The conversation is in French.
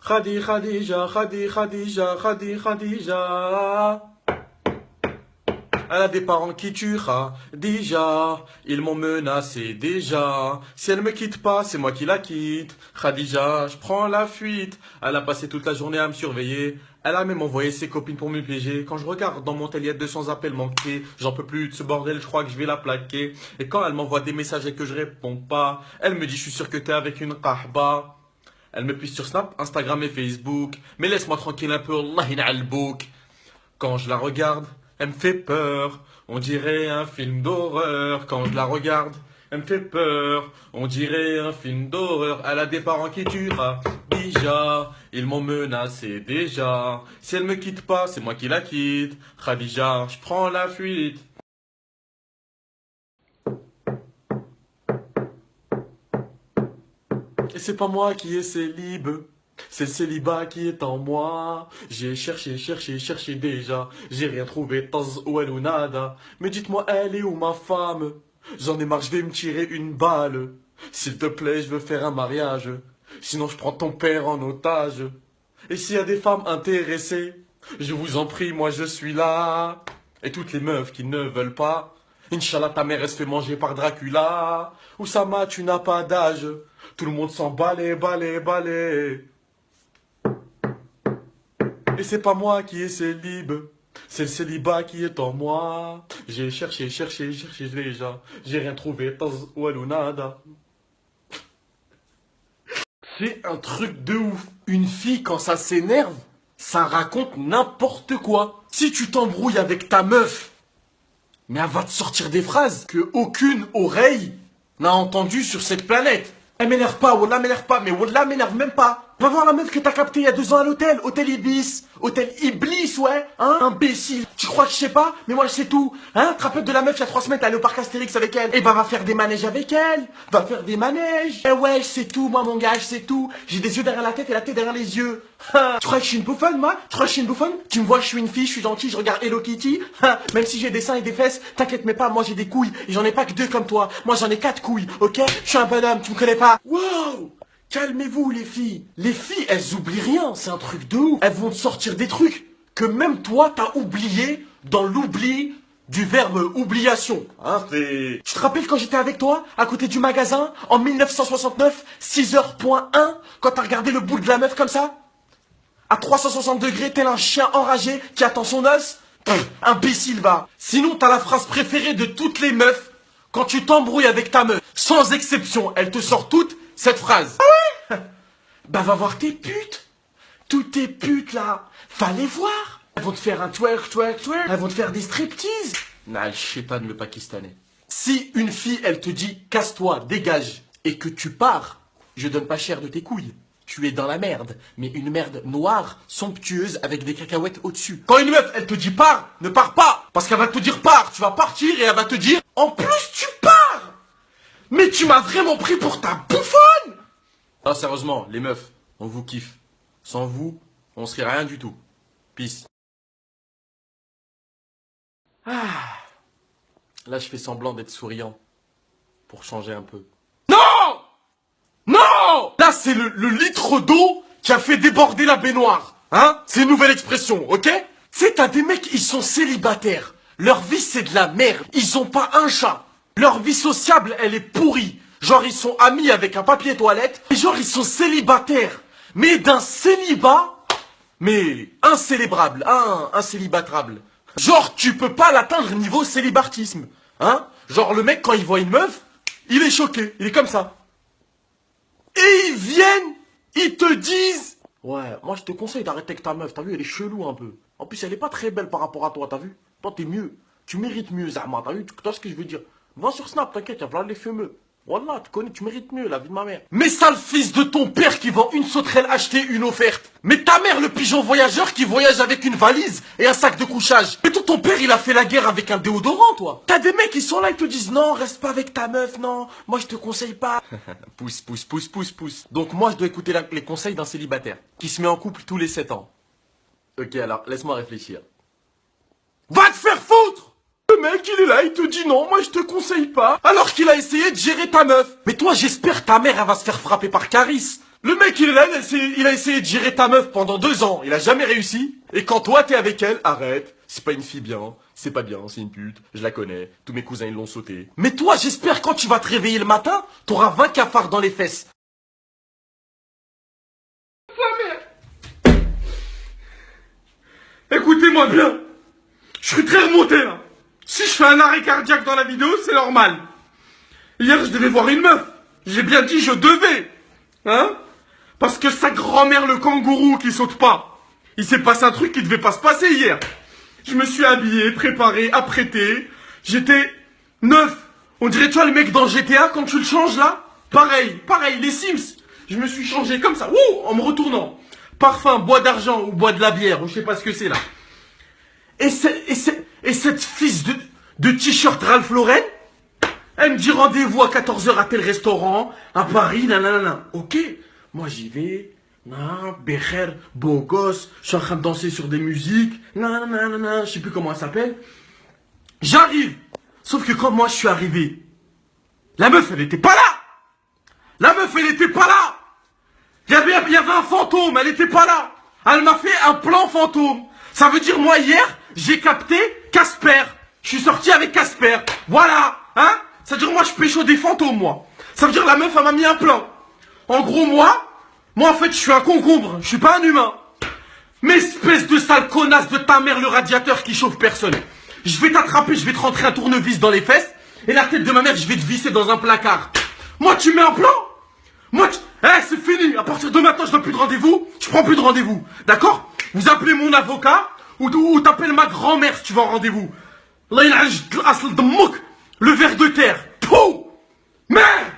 Khadija. Elle a des parents qui tuent Khadija. Ils m'ont menacé déjà. Si elle me quitte pas, c'est moi qui la quitte. Khadija, je prends la fuite. Elle a passé toute la journée à me surveiller. Elle a même envoyé ses copines pour me piéger. Quand je regarde dans mon tel, il y a 200 appels manqués. J'en peux plus de ce bordel, je crois que je vais la plaquer. Et quand elle m'envoie des messages et que je réponds pas, elle me dit je suis sûr que t'es avec une kahba. Elle me pisse sur Snap, Instagram et Facebook. Mais laisse-moi tranquille un peu, Allah in'albouk. Quand je la regarde, elle me fait peur. On dirait un film d'horreur. Quand je la regarde, elle me fait peur. On dirait un film d'horreur. Elle a des parents qui tuent Khadija. Ils m'ont menacé déjà. Si elle me quitte pas, c'est moi qui la quitte. Khadija, je prends la fuite. Et c'est pas moi qui est célib, c'est le célibat qui est en moi. J'ai cherché déjà, j'ai rien trouvé, taz ou elle ou nada. Mais dites-moi, elle est où ma femme? J'en ai marre, je vais me tirer une balle. S'il te plaît, je veux faire un mariage. Sinon, je prends ton père en otage. Et s'il y a des femmes intéressées, je vous en prie, moi je suis là. Et toutes les meufs qui ne veulent pas, Inch'Allah, ta mère, elle se fait manger par Dracula. Oussama, tu n'as pas d'âge. Tout le monde s'en balait. Et c'est pas moi qui est célib. C'est le célibat qui est en moi. J'ai cherché déjà. J'ai rien trouvé. Taz ou nada. C'est un truc de ouf. Une fille, quand ça s'énerve, ça raconte n'importe quoi. Si tu t'embrouilles avec ta meuf, mais elle va te sortir des phrases que aucune oreille n'a entendues sur cette planète. Elle m'énerve pas, Wallah m'énerve pas, mais Wallah m'énerve même pas. Va voir la meuf que t'as captée il y a 2 ans à l'hôtel, Hôtel Ibis. Hôtel Iblis, ouais, hein, imbécile. Tu crois que je sais pas? Mais moi je sais tout. Hein, te rappelles de la meuf il y a 3 semaines, t'es allé au parc Astérix avec elle. Eh ben va faire des manèges avec elle. Va faire des manèges. Eh ouais, je sais tout, moi mon gars, je sais tout. J'ai des yeux derrière la tête et la tête derrière les yeux. Hein, tu crois que je suis une bouffonne, moi? Tu crois que je suis une bouffonne? Tu me vois, je suis une fille, je suis gentille, je regarde Hello Kitty. Hein, même si j'ai des seins et des fesses, t'inquiète mais pas, moi j'ai des couilles. Et j'en ai pas que 2 comme toi. Moi j'en ai 4 couilles, ok? Je suis un bonhomme, tu me connais pas. Wow! Calmez-vous les filles. Les filles, elles oublient rien, c'est un truc de ouf. Elles vont te sortir des trucs que même toi t'as oublié dans l'oubli du verbe oubliation. Hein, c'est... Tu te rappelles quand j'étais avec toi, à côté du magasin, en 1969, 6h.1, quand t'as regardé le bout de la meuf comme ça? À 360 degrés, tel un chien enragé qui attend son os? Imbécile va. Sinon t'as la phrase préférée de toutes les meufs quand tu t'embrouilles avec ta meuf. Sans exception, elle te sort toute cette phrase. Ah ouais? Bah va voir tes putes. Toutes tes putes là. Fallait voir. Elles vont te faire un twerk. Elles vont te faire des striptease. Nah, le chétan le pakistanais. Si une fille elle te dit casse-toi, dégage, et que tu pars, je donne pas cher de tes couilles. Tu es dans la merde, mais une merde noire, somptueuse, avec des cacahuètes au-dessus. Quand une meuf, elle te dit pars, ne pars pas. Parce qu'elle va te dire pars, tu vas partir et elle va te dire en plus tu pars. Mais tu m'as vraiment pris pour ta bouffonne. Non, sérieusement, les meufs, on vous kiffe. Sans vous, on serait rien du tout. Peace. Ah. Là, je fais semblant d'être souriant. Pour changer un peu. Non! Non! Là, c'est le litre d'eau qui a fait déborder la baignoire. Hein? C'est une nouvelle expression, ok? Tu sais, t'as des mecs, ils sont célibataires. Leur vie, c'est de la merde. Ils ont pas un chat. Leur vie sociable, elle est pourrie. Genre, ils sont amis avec un papier toilette. Et genre, ils sont célibataires. Mais d'un célibat, mais incélébrable, incélibatrable. Genre, tu peux pas l'atteindre niveau célibatisme. Hein? Genre, le mec, quand il voit une meuf, il est choqué. Il est comme ça. Et ils viennent, ils te disent... Ouais, moi, je te conseille d'arrêter avec ta meuf. T'as vu, elle est chelou un peu. En plus, elle est pas très belle par rapport à toi, t'as vu? Toi, t'es mieux. Tu mérites mieux, Zahma. T'as vu? Tu vois ce que je veux dire? Va sur Snap, t'inquiète, y'a plein les fumeux. Wallah, tu connais, tu mérites mieux, la vie de ma mère. Mais sale fils de ton père qui vend une sauterelle acheter une offerte. Mais ta mère, le pigeon voyageur qui voyage avec une valise et un sac de couchage. Mais tout ton père, il a fait la guerre avec un déodorant, toi. T'as des mecs qui sont là, ils te disent non, reste pas avec ta meuf, non. Moi, je te conseille pas. Pousse. Donc moi, je dois écouter les conseils d'un célibataire qui se met en couple tous les 7 ans. Ok, alors, laisse-moi réfléchir. Va te faire foutre! Le mec, il est là, il te dit non, moi je te conseille pas. Alors qu'il a essayé de gérer ta meuf. Mais toi, j'espère que ta mère, elle va se faire frapper par Caris. Le mec, il a essayé de gérer ta meuf pendant 2 ans. Il a jamais réussi. Et quand toi, t'es avec elle, arrête. C'est pas une fille bien. C'est pas bien, c'est une pute. Je la connais. Tous mes cousins, ils l'ont sauté. Mais toi, j'espère quand tu vas te réveiller le matin, t'auras 20 cafards dans les fesses. Écoutez-moi bien. Je suis très remonté là. Si je fais un arrêt cardiaque dans la vidéo, c'est normal. Hier, je devais voir une meuf. J'ai bien dit je devais. Hein? Parce que sa grand-mère le kangourou qui saute pas. Il s'est passé un truc qui devait pas se passer hier. Je me suis habillé, préparé, apprêté. J'étais neuf. On dirait, tu vois, le mec dans GTA, quand tu le changes là. Pareil, les Sims. Je me suis changé comme ça, en me retournant. Parfum, bois d'argent ou bois de la bière, ou je sais pas ce que c'est là. Et cette fils de t-shirt Ralph Lauren, elle me dit rendez-vous à 14h à tel restaurant, à Paris, nanana. Ok, moi j'y vais, Becher, beau gosse, je suis en train de danser sur des musiques, nanana, je sais plus comment elle s'appelle. J'arrive, sauf que quand moi je suis arrivé, la meuf elle était pas là. La meuf elle était pas là. Il y avait un fantôme, elle était pas là. Elle m'a fait un plan fantôme. Ça veut dire moi hier, j'ai capté Casper. Je suis sorti avec Casper. Voilà, hein? Ça veut dire moi je pécho des fantômes moi. Ça veut dire la meuf elle m'a mis un plan. En gros moi en fait je suis un concombre, je suis pas un humain. Mais espèce de sale connasse de ta mère le radiateur qui chauffe personne. Je vais t'attraper, je vais te rentrer un tournevis dans les fesses et la tête de ma mère je vais te visser dans un placard. Moi tu mets un plan? C'est fini. À partir de maintenant, je donne plus de rendez-vous. Je prends plus de rendez-vous. D'accord? Vous appelez mon avocat ou t'appelles ma grand-mère si tu vas en rendez-vous. Le ver de terre. Pouh! Merde!